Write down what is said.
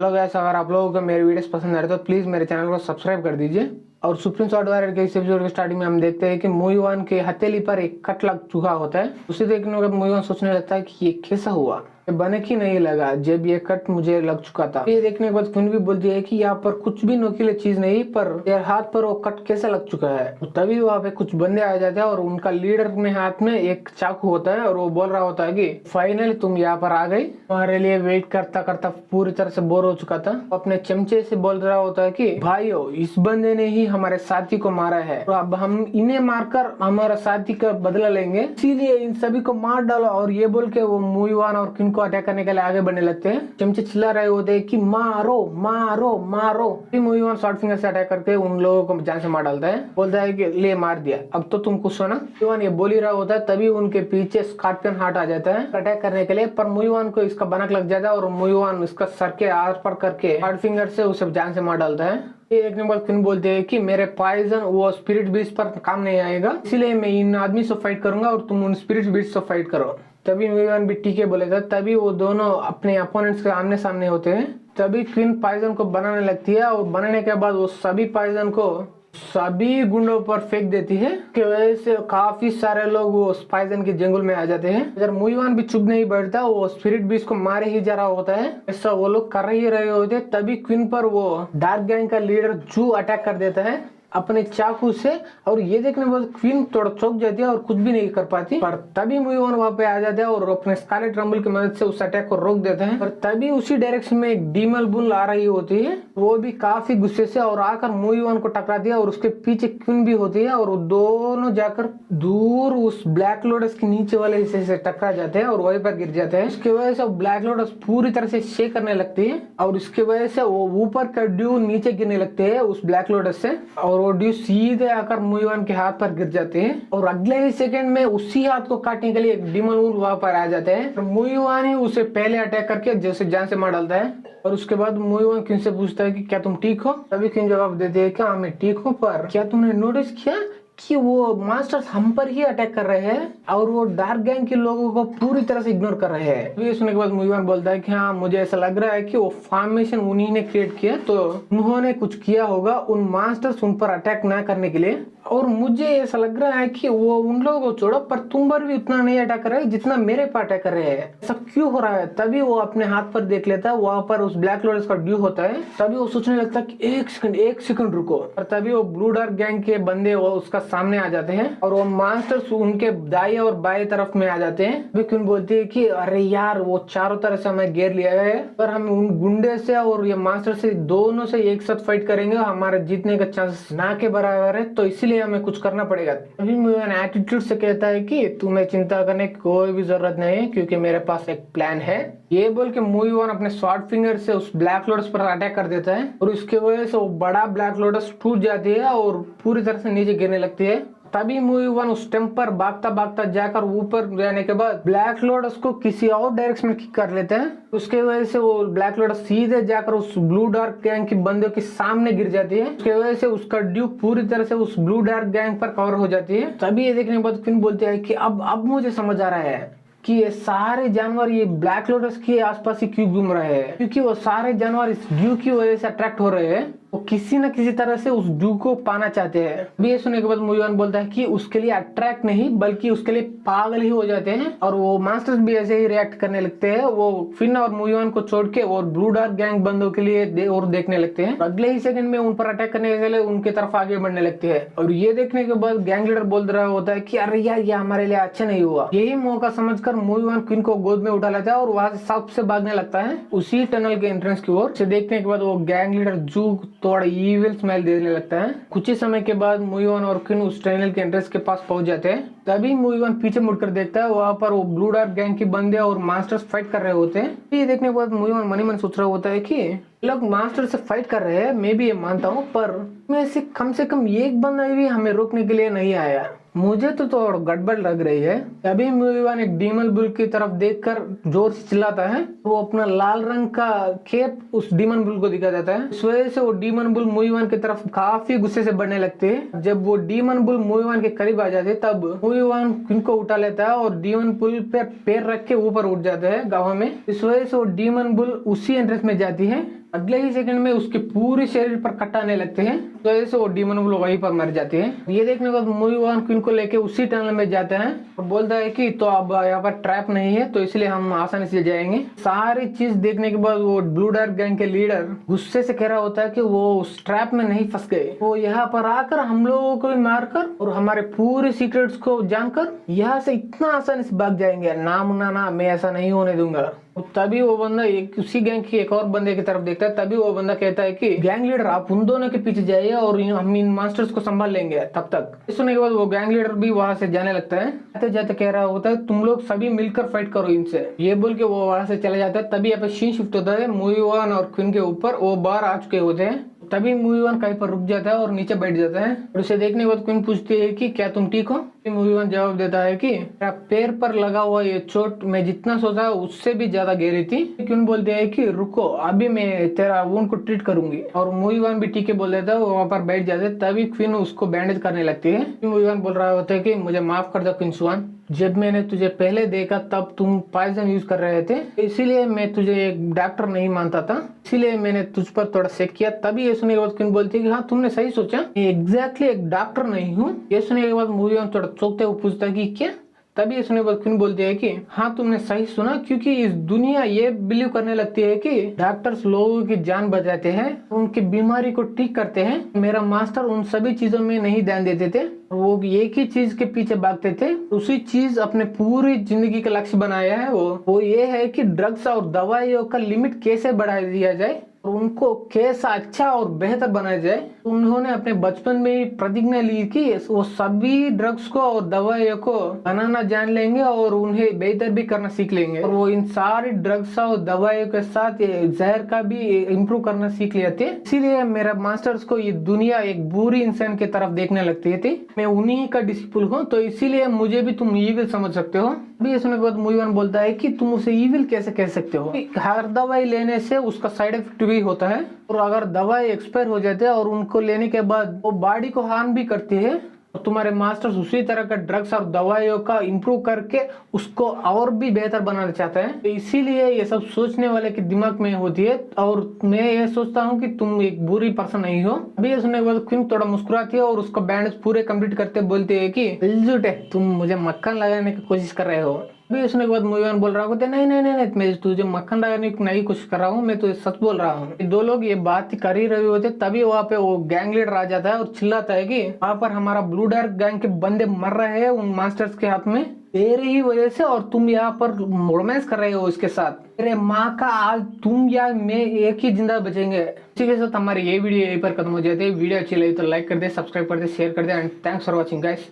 Hello guys, अगर आप लोगों को मेरे वीडियोस पसंद आ रहे तो प्लीज मेरे चैनल को सब्सक्राइब कर दीजिए। और सुप्रीम शॉर्ट वॉरियर के इस एपिसोड के स्टार्टिंग में हम देखते हैं कि मूवीवान के हथेली पर एक कट लग चुका होता है। उसे देखने के बाद मूवीवान सोचने लगता है कि ये कैसा हुआ, ये बने की नहीं लगा जब ये कट मुझे लग चुका था। ये देखने के बाद क्वीन भी बोलती है कि यहाँ पर कुछ भी नोकीले चीज नहीं, पर यार हाथ पर वो कट कैसा लग चुका है। तो तभी वहाँ पे कुछ बंदे आ जाते हैं और उनका लीडर में हाथ में एक चाकू होता है और वो बोल रहा होता है कि फाइनली तुम यहाँ पर आ गई, तुम्हारे लिए वेट करता करता पूरी तरह से बोर हो चुका था। अपने चमचे से बोल रहा होता है कि भाइयों, इस बंदे ने ही हमारे साथी को मारा है, तो अब हम इन्हें मारकर हमारा साथी का बदला लेंगे, इसीलिए इन सभी को मार डालो। और ये बोल के वो मूवीवान और किन को अटैक करने के लिए आगे बढ़ने लगते हैं। चमचे चिल्ला रहे होते हैं कि मारो मारो मारो। मूवीवान शॉर्ट फिंगर से अटैक करके उन लोगों को जान से मार डालता है, बोलता है कि ले मार दिया, अब तो तुम खुश हो ना। मूवीवान ये बोल ही रहा होता है, तभी उनके पीछे स्कॉर्पियन हार्ट आ जाता है अटैक करने के लिए, पर मूवीवान को इसका बनक लग जाता है और मूवीवान इसका सर के आर पर करके शॉर्ट फिंगर से उसे जान से मार डालता है। ये देखने के बाद क्वीन बोलते हैं कि मेरे पॉइजन वो स्पिरिट बीस्ट पर काम नहीं आएगा, इसलिए मैं इन आदमी से फाइट करूंगा और तुम उन स्पिरिट बीस्ट से फाइट करो। तभी मूवीवान भी ठीक है बोले था। तभी वो दोनों अपने अपोनेंट्स के आमने सामने होते हैं। तभी क्वीन पॉइजन को बनाने लगती है और बनाने के बाद वो सभी पॉइजन को सभी गुंडों पर फेंक देती है, की वजह से काफी सारे लोग वो पॉइजन के जंगल में आ जाते हैं। अगर मूवीवान भी चुप नहीं बैठता, वो स्पिरिट बीस्ट को मारे ही जा रहा होता है, ऐसा वो लोग कर ही रहे होते। तभी क्वीन पर वो डार्क गैंग का लीडर जू अटैक कर देता है अपने चाकू से, और ये देखने के बाद क्वीन थोड़ा चौंक जाती है और कुछ भी नहीं कर पाती। पर तभी मूवीवान वहां पे आ जाता है और अपने स्कारलेट रंबल की मदद से उस अटैक को रोक देता है। और तभी उसी डायरेक्शन में एक डीमन बुल आ रही होती है, वो भी काफी गुस्से से और आकर मूवीवान को टकराती है और उसके पीछे क्वीन भी होती है और वो दोनों जाकर दूर उस ब्लैक लोटस के नीचे वाले हिस्से से टकरा जाते हैं और वहीं पर गिर जाते हैं। इसकी वजह से ब्लैक लोटस पूरी तरह से शेक करने लगती है और इसकी वजह से वो ऊपर का ड्यू नीचे गिरने लगते हैं उस ब्लैक लोटस से, और वो ड्यू सीधे आकर मूवीवान के हाथ पर गिर जाते हैं। और अगले ही सेकंड में उसी हाथ को काटने के लिए एक डीमन वुल्फ वहां पर आ जाते हैं। मूवीवान ही उसे पहले अटैक करके जैसे जान से मार डालता है। और उसके बाद मूवीवान क्वीन से पूछता है कि क्या तुम ठीक हो। तभी क्वीन जवाब देती है कि हाँ मैं ठीक हूँ, पर क्या तुमने नोटिस किया कि वो मास्टर्स हम पर ही अटैक कर रहे हैं और वो डार्क गैंग के लोगों को पूरी तरह से इग्नोर कर रहे हैं। ये सुनने के बाद मूवीवान बोलता है कि हाँ मुझे ऐसा लग रहा है कि वो फॉर्मेशन उन्हीं ने क्रिएट किया, तो उन्होंने कुछ किया होगा उन मास्टर्स उन पर अटैक ना करने के लिए। और मुझे ऐसा लग रहा है कि वो उन लोगों को छोड़ो, पर तुम पर भी उतना नहीं अटैक कर रहे जितना मेरे पर अटैक कर रहे हैं, ऐसा क्यों हो रहा है। तभी वो अपने हाथ पर देख लेता है, वहां पर उस ब्लैक लोटस का ड्यू होता है। तभी वो सोचने लगता है कि एक सेकंड रुको, और तभी वो ब्लू डार्क गैंग के बंदे वो उसका सामने आ जाते हैं और वो मास्टर्स उनके दाएं और बाएं तरफ में आ जाते हैं। वे क्यों बोलती है कि अरे यार वो चारों तरफ से हमें घेर लिया है, पर हम उन गुंडे से और ये मास्टर से दोनों से एक साथ फाइट करेंगे, हमारे जीतने का चांस ना के बराबर है, तो इसीलिए हमें कुछ करना पड़ेगा। अभी मूवीवान एटीट्यूड से कहता है कि तुम्हें चिंता करने की कोई भी जरूरत नहीं है, क्योंकि मेरे पास एक प्लान है। ये बोल के मूवीवान अपने शॉर्ट फिंगर से उस ब्लैक लोटस पर अटैक कर देता है और उसकी वजह से वो बड़ा ब्लैक लोटस टूट जाती है और पूरी तरह से नीचे गिरने लगती है। तभी मूवीवान उस टेम्प पर भागता भागता जाकर ऊपर जाने के बाद ब्लैक लोटस को किसी और डायरेक्शन में किक कर लेते हैं। उसके वजह से वो ब्लैक लोटस सीधे जाकर उस ब्लू डार्क गैंग की बंदों के सामने गिर जाती है। उसके वजह से उसका ड्यूक पूरी तरह से उस ब्लू डार्क गैंग पर कवर हो जाती है। तभी ये देखने के बाद क्वीन बोलती है कि अब मुझे समझ आ रहा है कि ये सारे जानवर ये ब्लैक लोटस के आसपास ही क्यों घूम रहे हैं, क्योंकि वो सारे जानवर इस ड्यू की वजह से अट्रैक्ट हो रहे हैं। वो किसी न किसी तरह से उस ड्यू को पाना चाहते हैं। अभी ये सुनने के बाद मूवीवान बोलता है कि उसके लिए अट्रैक्ट नहीं बल्कि उसके लिए पागल ही हो जाते हैं, और वो मास्टर्स भी ऐसे ही रिएक्ट करने लगते हैं। वो फिन और मूवीवान को छोड़ के और ब्लू डार्क गैंग बंदों के लिए और देखने लगते हैं। अगले ही सेकंड में उन पर अटैक करने के लिए उनके तरफ आगे बढ़ने लगते हैं। और ये देखने के बाद गैंग लीडर बोल रहा होता है कि अरे यार ये हमारे लिए अच्छा नहीं हुआ। यही मौका समझकर मूवीवान क्वीन को गोद में उठा लेता है और वहां से सबसे भागने लगता है उसी टनल के एंट्रेंस की ओर। देखने के बाद वो गैंग लीडर जू थोड़ा ईविल स्मेल देने लगता है। कुछ ही समय के बाद मूवीवान और क्वीन उस टनल के एंट्रेंस के पास पहुंच जाते हैं। तभी मूवीवान पीछे मुड़कर देखता है, वहां पर वो ब्लू डार्क गैंग के बंदे और मास्टर्स फाइट कर रहे होते हैं। ये देखने के बाद मूवीवान मन ही मन सोच रहा होता है कि लोग मास्टर से फाइट कर रहे हैं, मैं भी ये मानता हूँ, पर में से कम एक बंदा भी हमें रोकने के लिए नहीं आया। मुझे तो थोड़ा गड़बड़ लग रही है। तभी मूवीवान एक डीमन बुल की तरफ देखकर जोर से चिल्लाता है। वो अपना लाल रंग का केप उस डीमन बुल को दिखा देता है। इस वजह से वो डीमन बुल मूवीवान की तरफ काफी गुस्से से बढ़ने लगते हैं। जब वो डीमन बुल मूवीवान के करीब आ जाते तब मूवीवान उनको उठा लेता है और डीमन बुल पे पैर रख के ऊपर उठ जाता है गाँव में। इस वजह से वो डीमन बुल उसी एंट्रेंस में जाती है अगले ही सेकंड में उसके पूरे शरीर पर कट आने लगते हैं, तो ऐसे वो डीमन वो वहीं पर मर जाते हैं। ये देखने के बाद मूवी वन क्वीन को लेके उसी टनल में जाता है और बोलता है कि तो अब यहाँ पर ट्रैप नहीं है, तो इसलिए हम आसानी से जाएंगे। सारी चीज देखने के बाद वो ब्लू डार्क गैंग के लीडर गुस्से से कह रहा होता है कि वो उस ट्रैप में नहीं फंस गए, वो यहाँ पर आकर हम लोगों को भी मारकर और हमारे पूरे सीक्रेट्स को जानकर यहाँ से इतना आसानी से भाग जाएंगे। ना मुन्ना ना, मैं ऐसा नहीं होने दूंगा। तभी वो बंदा एक उसी गैंग की एक और बंदे की तरफ देखता है। तभी वो बंदा कहता है कि गैंग लीडर आप उन दोनों के पीछे जाइए और हम इन मास्टर्स को संभाल लेंगे तब तक। सुनने के बाद वो गैंग लीडर भी वहां से जाने लगता है। जाते जाते कह रहा होता है तुम लोग सभी मिलकर फाइट करो इनसे, ये बोल के वो वहां से चले जाता है। तभी यहाँ पे सीन शिफ्ट होता है मूवी वन और क्वीन के ऊपर, वो बाहर आ चुके होते हैं। तभी मूवी वन कहीं पर रुक जाता है और नीचे बैठ जाता है और उसे देखने के बाद क्वीन पूछती है कि क्या तुम ठीक हो। मूवी वन जवाब देता है कि मेरा पैर पर लगा हुआ ये चोट मैं जितना सोचा उससे भी ज्यादा गहरी थी। क्वीन बोलती है कि रुको, अभी मैं तेरा वुंड को ट्रीट करूंगी, और मूवी वन भी ठीक है बोल देता है। वो वहाँ पर बैठ जाते हैं। तभी क्वीन उसको बैंडेज करने लगती है। मूवी वन बोल रहा होता है कि मुझे माफ कर दो क्वीन स्वान, जब मैंने तुझे पहले देखा तब तुम पॉइजन यूज कर रहे थे, इसीलिए मैं तुझे एक डॉक्टर नहीं मानता था, इसीलिए मैंने तुझ पर थोड़ा चेक किया। तभी ये सुनने के बाद क्वीन बोलती है कि हाँ तुमने सही सोचा, मैं एग्जैक्टली एक डॉक्टर नहीं हूँ। ये सुनने के बाद मूवी में थोड़ा चौंकते हुए पूछता है कि क्या। तभी ये सुनने के बाद क्वीन बोलती है कि हाँ तुमने सही सुना, क्योंकि इस दुनिया ये बिलीव करने लगती है कि डॉक्टर्स लोगों की जान बचाते हैं, उनकी बीमारी को ठीक करते हैं। मेरा मास्टर उन सभी चीजों में नहीं ध्यान देते थे, वो एक ही चीज के पीछे भागते थे, उसी चीज अपने पूरी जिंदगी का लक्ष्य बनाया है। वो ये है कि ड्रग्स और दवाइयों का लिमिट कैसे बढ़ा दिया जाए और उनको कैसा अच्छा और बेहतर बनाया जाए। उन्होंने अपने बचपन में ही प्रतिज्ञा ली कि वो सभी ड्रग्स को और दवाइयों को बनाना जान लेंगे और उन्हें बेहतर भी करना सीख लेंगे, और वो इन सारी ड्रग्स और दवाइयों के साथ जहर का भी इम्प्रूव करना सीख लेते। इसीलिए मेरा मास्टर्स को ये दुनिया एक बुरी इंसान की तरफ देखने लगती थी। मैं उन्हीं का डिसिपल हूँ, तो इसीलिए मुझे भी तुम ईविल समझ सकते हो। अभी ये सुनने के बाद मूवी वन बोलता है कि तुम उसे ईविल कैसे कह सकते हो, हर दवाई लेने से उसका साइड इफेक्ट भी होता है, और अगर दवाई एक्सपायर हो जाते हैं और उनको लेने के बाद वो बॉडी को हार्म भी करती है, और तुम्हारे मास्टर्स उसी तरह का ड्रग्स और दवाइयों का इम्प्रूव करके उसको और भी बेहतर बनाना चाहते हैं। तो इसीलिए ये सब सोचने वाले के दिमाग में होती है, और मैं ये सोचता हूँ कि तुम एक बुरी पर्सन नहीं हो। अभी ये सुनने के बाद क्वीन थोड़ा मुस्कुराती है और उसको बैंडेज पूरे कंप्लीट करते बोलती है कि इल्जुट है, तुम मुझे मक्खन लगाने की कोशिश कर रहे हो। अभी सुनने के बाद मूवी वन बोल रहा होता है नहीं नहीं नहीं, मैं तुझे मक्खन लगाने की नहीं कोशिश कर रहा हूँ, मैं तुझे सच बोल रहा हूँ। दो लोग ये बात कर ही रहे होते, तभी वहाँ पे वो गैंग लीडर आ जाता है और चिल्लाता है कि वहाँ पर हमारा ब्लू डार्क गैंग के बंदे मर रहे हैं उन मास्टर्स के हाथ में तेरी ही वजह से, और तुम यहाँ पर रोमांस कर रहे हो इसके साथ। तेरे माँ का आज तुम या मैं एक ही जिंदा बचेंगे। इसी के साथ हमारी ये वीडियो यहीं पर खत्म हो जाती है। वीडियो अच्छी लगी तो लाइक कर दे, सब्सक्राइब कर दे, शेयर कर दे, and thanks for watching guys.